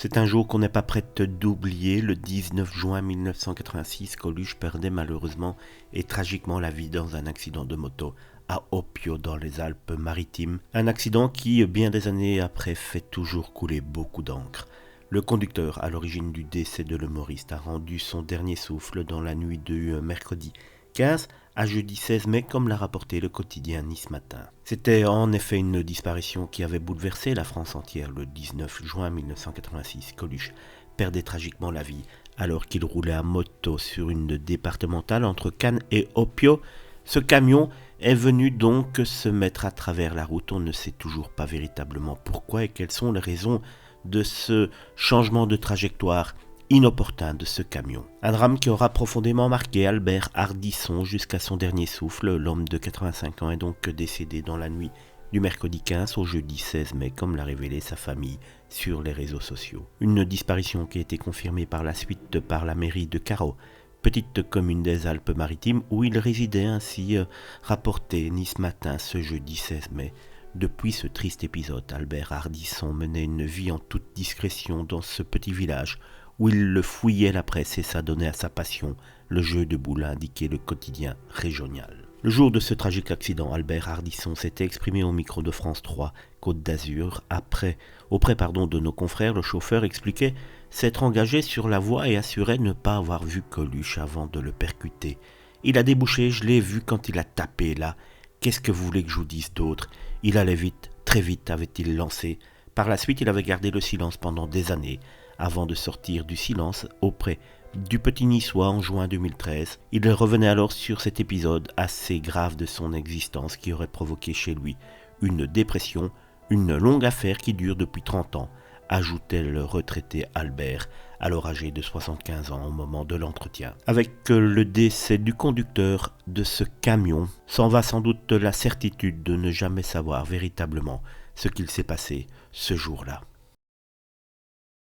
C'est un jour qu'on n'est pas prête d'oublier. Le 19 juin 1986, Coluche perdait malheureusement et tragiquement la vie dans un accident de moto à Opio dans les Alpes-Maritimes. Un accident qui, bien des années après, fait toujours couler beaucoup d'encre. Le conducteur à l'origine du décès de l'humoriste a rendu son dernier souffle dans la nuit du mercredi 15 à jeudi 16 mai, comme l'a rapporté le quotidien Nice Matin. C'était en effet une disparition qui avait bouleversé la France entière. Le 19 juin 1986, Coluche perdait tragiquement la vie alors qu'il roulait à moto sur une départementale entre Cannes et Opio. Ce camion est venu donc se mettre à travers la route. On ne sait toujours pas véritablement pourquoi et quelles sont les raisons de ce changement de trajectoire inopportun de ce camion. Un drame qui aura profondément marqué Albert Hardisson jusqu'à son dernier souffle. L'homme de 85 ans est donc décédé dans la nuit du mercredi 15 au jeudi 16 mai, comme l'a révélé sa famille sur les réseaux sociaux. Une disparition qui a été confirmée par la suite par la mairie de Carreau, petite commune des Alpes-Maritimes où il résidait, ainsi rapporté Nice Matin ce jeudi 16 mai. Depuis ce triste épisode, Albert Hardisson menait une vie en toute discrétion dans ce petit village où il le fouillait la presse et s'adonnait à sa passion, le jeu de boules, a indiqué le quotidien régional. Le jour de ce tragique accident, Albert Hardisson s'était exprimé au micro de France 3, Côte d'Azur. Auprès de nos confrères, le chauffeur expliquait s'être engagé sur la voie et assurait ne pas avoir vu Coluche avant de le percuter. Il a débouché, je l'ai vu quand il a tapé là. Qu'est-ce que vous voulez que je vous dise d'autre ? Il allait vite, très vite, avait-il lancé. Par la suite, il avait gardé le silence pendant des années, avant de sortir du silence auprès du petit Niçois en juin 2013. Il revenait alors sur cet épisode assez grave de son existence qui aurait provoqué chez lui une dépression, une longue affaire qui dure depuis 30 ans, ajoutait le retraité Albert, alors âgé de 75 ans au moment de l'entretien. Avec le décès du conducteur de ce camion, s'en va sans doute la certitude de ne jamais savoir véritablement ce qu'il s'est passé ce jour-là.